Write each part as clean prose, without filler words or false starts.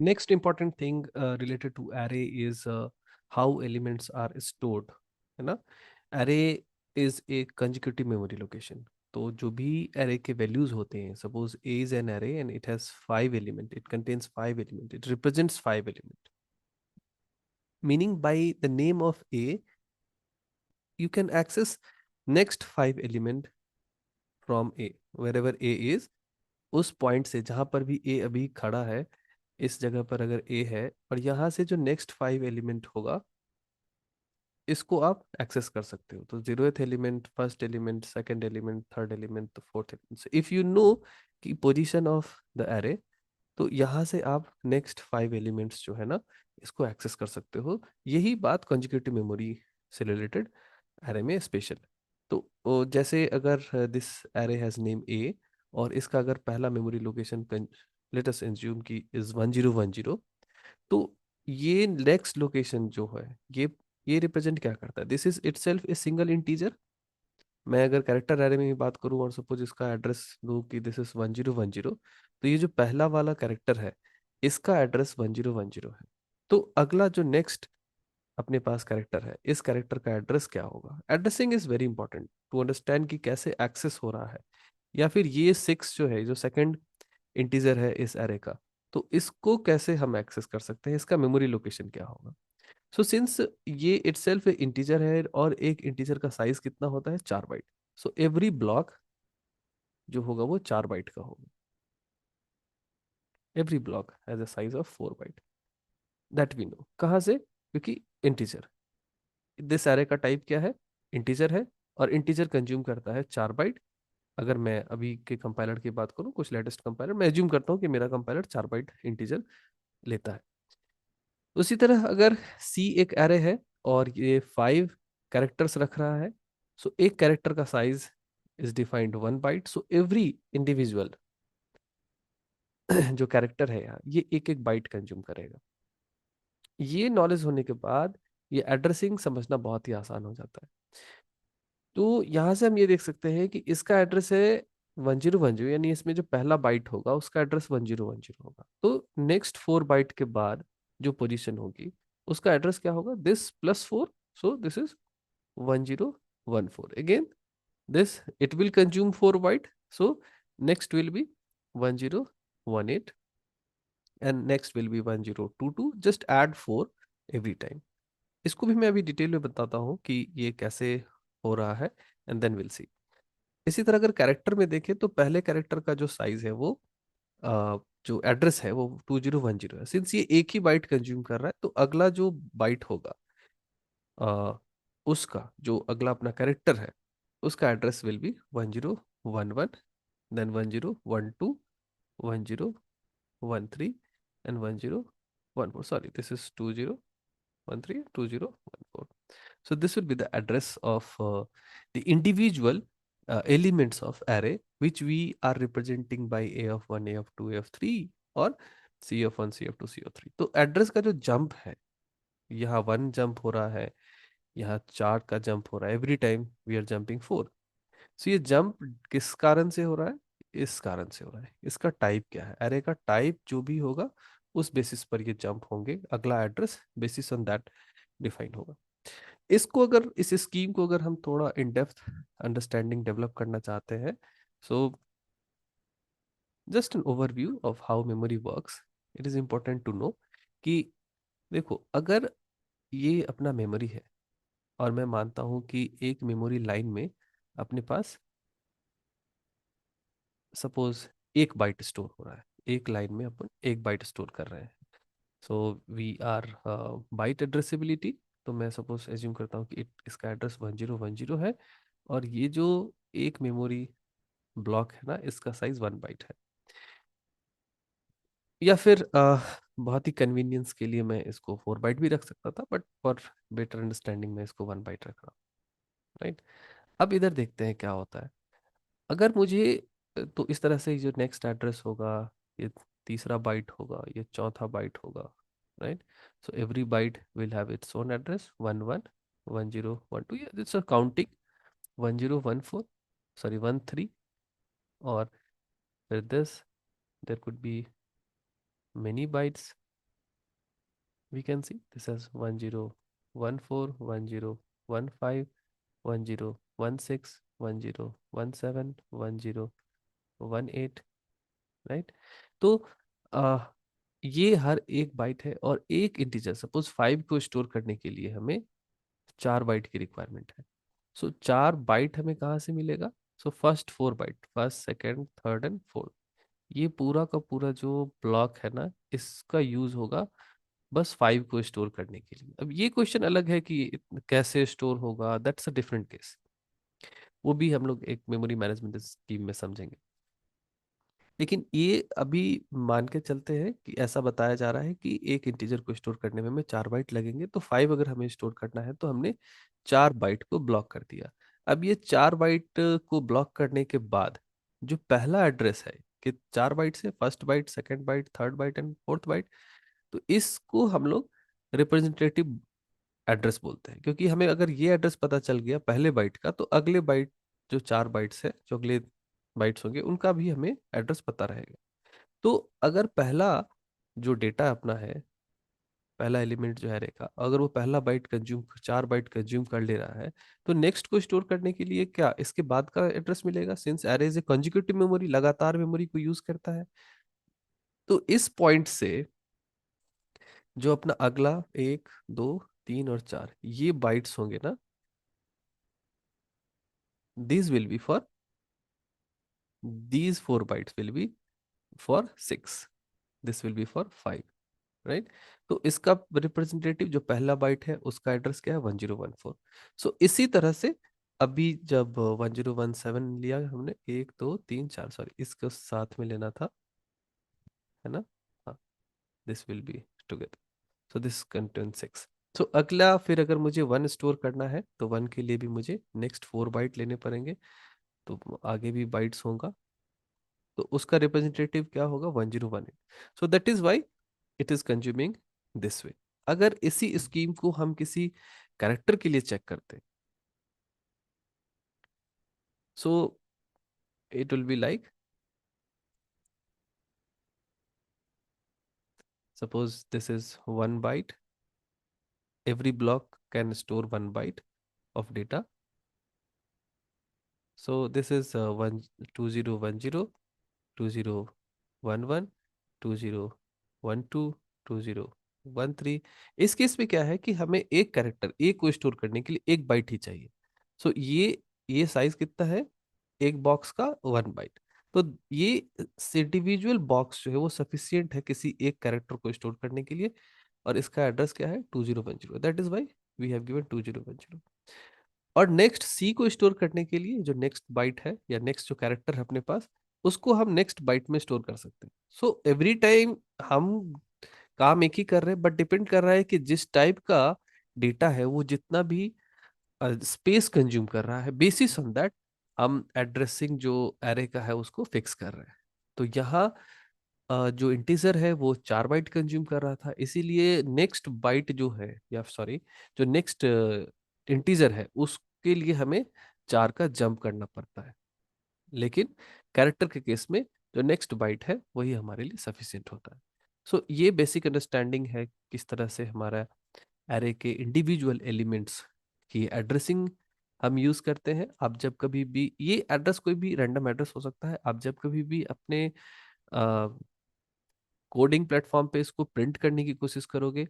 Next important thing related to array is how elements are stored, है ना. Array is a consecutive memory location. तो जो भी array के values होते हैं, suppose A is an array and it has 5 element, it contains 5 element, it represents 5 element. Meaning by the name of A, you can access next 5 element from A, wherever A is. उस point से जहां पर भी A अभी खड़ा है, इस जगह पर अगर A है, और यहाँ से जो नेक्स्ट 5 एलिमेंट होगा, इसको आप एक्सेस कर सकते हो. तो 0th element, first element, second element, third element, तो fourth element. If you know कि पोजीशन ऑफ द एरे, तो यहाँ से आप नेक्स्ट 5 एलिमेंट्स जो है ना, इसको एक्सेस कर सकते हो. यही बात कंजुगेटिव मेमोरी से रिलेटेड एरे में स्पेशल. तो जैसे अगर दिस एरे हैज नेम ए, और इसका अगर पहला memory location let us assume की इज 1010, तो ये नेक्स्ट लोकेशन जो है, ये रिप्रेजेंट क्या करता है? This is itself a single integer. मैं अगर कैरेक्टर एरे में भी बात करूं और सपोज इसका एड्रेस दूं कि दिस इज 1010, तो ये जो पहला वाला कैरेक्टर है, इसका एड्रेस 1010 है. तो अगला जो नेक्स्ट अपने पास कैरेक्टर है, इस कैरेक्टर का एड्रेस क्या होगा? Addressing is very important to understand कि कैसे एक्सेस हो रहा है. या फिर ये 6 जो है, जो सेकंड इंटीजर है इस एरे का, तो इसको कैसे हम एक्सेस कर सकते हैं, इसका मेमोरी लोकेशन क्या होगा? सो सिंस ये इटसेल्फ इंटीजर है, और एक इंटीजर का साइज कितना होता है? 4 बाइट. सो एवरी ब्लॉक जो होगा वो 4 बाइट का होगा. Every block has a size of 4 byte. That we know. कहाँ से? क्योंकि इंटीजर, दिस एरे का टाइप क्या है? इंटीजर है, और इंटीजर कंज्यूम करता है 4 बाइट. अगर मैं अभी के कंपाइलर की बात करूं, कुछ लेटेस्ट कंपाइलर, मैं एज्यूम करता हूं कि मेरा कंपाइलर 4 बाइट इंटीजर लेता है. उसी तरह अगर सी एक एरे है और ये 5 कैरेक्टर्स रख रहा है, सो एक कैरेक्टर का size is defined 1 byte. So every individual जो कैरेक्टर है यहाँ, ये एक एक बाइट कंज्यूम करेगा. ये नॉलेज होने के बाद ये एड्रेसिंग समझना बहुत ही आसान हो जाता है. तो यहाँ से हम ये देख सकते हैं कि इसका एड्रेस है 1010, यानी इसमें जो पहला बाइट होगा उसका एड्रेस 1010 होगा. तो नेक्स्ट 4 बाइट के बाद जो पोजीशन होगी, उसका एड्रेस क्या होगा? This plus 4. So this is 1014. Again this, it will consume 4 byte, so next will be 1018, and next will be 1022. just add 4 every time. इसको भी मैं अभी डिटेल में बताता हूँ कि ये कैसे हो रहा है, एंड देन विल सी. इसी तरह अगर कैरेक्टर में देखें, तो पहले कैरेक्टर का जो साइज है वो जो एड्रेस है वो 2010 है. सिंस ये एक ही बाइट कंज्यूम कर रहा है, तो अगला जो बाइट होगा, उसका जो अगला अपना कैरेक्टर है, उसका address will be 1011, then 1012, 1013, and 1014. Sorry, this is 2013, 2014. So this will be the address of the individual elements of array, which we are representing by a of 1, a of 2, a of 3, or c of 1, c of 2, c of 3. तो address का जो jump है, यहाँ 1 jump हो रहा है, यहाँ 4 का जंप हो रहा है. Every time we are jumping 4. So ये जंप किस कारण से हो रहा है? इस कारण से हो रहा है. इसका टाइप क्या है? एरे का टाइप जो भी होगा, उस बेसिस पर ये जंप होंगे. अगला address basis on that define होगा. इसको अगर, इस स्कीम को अगर हम थोड़ा इन डेप्थ अंडरस्टैंडिंग डेवलप करना चाहते हैं, so just an overview of how memory works. It is important to know कि देखो, अगर ये अपना मेमोरी है, और मैं मानता हूं कि एक मेमोरी लाइन में अपने पास सपोज 1 बाइट स्टोर हो रहा है. एक लाइन में अपन 1 बाइट स्टोर कर रहे हैं. So we are byte addressability. तो मैं सपोज एज्यूम करता हूँ कि इसका एड्रेस 1010 है, और ये जो एक मेमोरी ब्लॉक है ना, इसका साइज 1 बाइट है. या फिर बहुत ही कन्वीनियंस के लिए मैं इसको 4 बाइट भी रख सकता था, बट फॉर बेटर अंडरस्टैंडिंग मैं इसको 1 बाइट रख रहा हूँ. राइट. अब इधर देखते हैं क्या होता है. अगर मुझे तो इस तरह से जो नेक्स्ट एड्रेस होगा, ये तीसरा बाइट होगा, ये चौथा बाइट होगा. Right. So every byte will have its own address. 11, 1012, it's a counting. 1014, sorry 13, और फिर this, there could be many bytes. we can see this as 1014, 1015, 1016, 1017, 1018, right. तो आ, ये हर एक बाइट है, और एक इंटीजर सपोज 5 को स्टोर करने के लिए हमें 4 बाइट की रिक्वायरमेंट है। सो 4 बाइट हमें कहाँ से मिलेगा? So first 4 byte, first second third and fourth, ये पूरा का पूरा जो ब्लॉक है ना, इसका यूज होगा बस 5 को स्टोर करने के लिए। अब ये क्वेश्चन अलग है कि कैसे स्टोर होगा, दैट्स अ डिफरेंट केस, वो भी हम लोग एक मेमोरी मैनेजमेंट स्कीम में समझेंगे। लेकिन ये अभी मान के चलते हैं कि ऐसा बताया जा रहा है कि एक इंटीजर को स्टोर करने में हमें 4 बाइट लगेंगे, तो 5 अगर हमें स्टोर करना है तो हमने 4 बाइट को ब्लॉक कर दिया। अब ये 4 बाइट को ब्लॉक करने के बाद जो पहला एड्रेस है, कि 4 बाइट से first byte, second byte, third byte and fourth byte, तो इसको हम लोग रिप्रेजेंटेटिव एड्रेस बोलते हैं, क्योंकि हमें अगर ये एड्रेस पता चल गया पहले बाइट का, तो अगले बाइट जो 4 बाइट्स है, जो अगले बाइट्स होंगे, उनका भी हमें एड्रेस पता रहेगा। तो अगर पहला जो डेटा अपना है, पहला एलिमेंट जो है अरे का, अगर वो पहला बाइट कंज्यूम 4 बाइट कंज्यूम कर ले रहा है, तो नेक्स्ट को स्टोर करने के लिए क्या इसके बाद का एड्रेस मिलेगा, since array is a consecutive memory, लगातार मेमोरी को यूज करता है। तो इस पॉइंट से जो अपना अगला 1, 2, 3 और 4 ये बाइट्स होंगे ना, this will be for, these 4 bytes will be for 6, this will be for 5, right. तो इसका रिप्रेजेंटेटिव जो पहला बाइट है उसका एड्रेस क्या है? 1014। सो इसी तरह से अभी जब 1017 लिया हमने, 1, 2, 3, 4, सॉरी इसको साथ में लेना था, है ना, हाँ, this will be together, so this contain 6। सो अगला फिर अगर मुझे 1 स्टोर करना है तो 1 के लिए भी मुझे नेक्स्ट 4 बाइट लेने पड़ेंगे, तो आगे भी बाइट्स होगा, तो उसका रिप्रेजेंटेटिव क्या होगा? 1018। So that is why it is consuming this way. अगर इसी स्कीम को हम किसी कैरेक्टर के लिए चेक करते हैं, so it will be like, suppose this is 1 byte, every block can store 1 byte of data. So this is 2010, 2011, 2012, 2013। इस केस में क्या है कि हमें एक कैरेक्टर ए को स्टोर करने के लिए 1 बाइट ही चाहिए। सो ये साइज कितना है एक बॉक्स का? 1 बाइट। तो ये इंडिविजुअल बॉक्स जो है वो सफिशियंट है किसी एक कैरेक्टर को स्टोर करने के लिए, और इसका एड्रेस क्या है? 2010, that is why we have given 2010। और नेक्स्ट सी को स्टोर करने के लिए जो नेक्स्ट बाइट है या नेक्स्ट जो कैरेक्टर है अपने पास, उसको हम नेक्स्ट बाइट में स्टोर कर सकते हैं। सो एवरी टाइम हम काम एक ही कर रहे हैं, बट डिपेंड कर रहा है कि जिस टाइप का डेटा है वो जितना भी स्पेस कंज्यूम कर रहा है, बेसिस ऑन दैट हम एड्रेसिंग जो एरे का है उसको फिक्स कर रहे हैं। तो यहाँ जो इंटीजर है वो 4 बाइट कंज्यूम कर रहा था, इसीलिए नेक्स्ट बाइट जो है, या सॉरी जो नेक्स्ट इंटीजर है उसके लिए हमें 4 का जंप करना पड़ता है। लेकिन कैरेक्टर के केस में जो नेक्स्ट बाइट है वही हमारे लिए सफिशियंट होता है। सो ये बेसिक अंडरस्टैंडिंग है किस तरह से हमारा एरे के इंडिविजुअल एलिमेंट्स की एड्रेसिंग हम यूज करते हैं। आप जब कभी भी ये एड्रेस, कोई भी रैंडम एड्रेस हो सकता है, आप जब कभी भी अपने कोडिंग प्लेटफॉर्म पे इसको प्रिंट करने की कोशिश करोगे,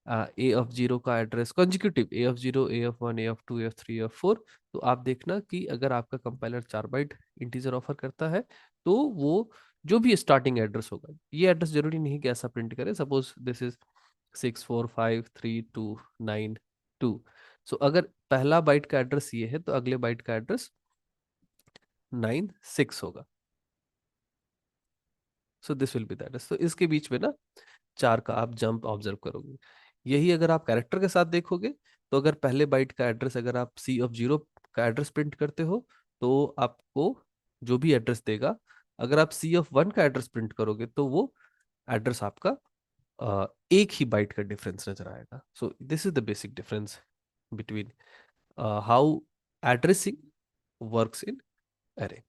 A of 0 का address consecutive, A of 0, A of 1, A of 2, A of 3, A of 4, तो आप देखना कि अगर आपका कंपाइलर 4 बाइट इंटीजर ऑफर करता है, तो वो जो भी स्टार्टिंग एड्रेस होगा, ये एड्रेस जरूरी नहीं कि ऐसा प्रिंट करे, सपोज दिस इज 6453292। सो अगर पहला बाइट का एड्रेस ये है तो अगले बाइट का एड्रेस 96 होगा। So this will be that. तो इसके बीच में ना 4 का आप जंप ऑब्जर्व करोगे। यही अगर आप कैरेक्टर के साथ देखोगे, तो अगर पहले बाइट का एड्रेस अगर आप C of 0 का एड्रेस प्रिंट करते हो, तो आपको जो भी एड्रेस देगा, अगर आप C of 1 का एड्रेस प्रिंट करोगे तो वो एड्रेस आपका एक ही बाइट का डिफरेंस नजर आएगा। So this is the basic difference between how addressing works in array.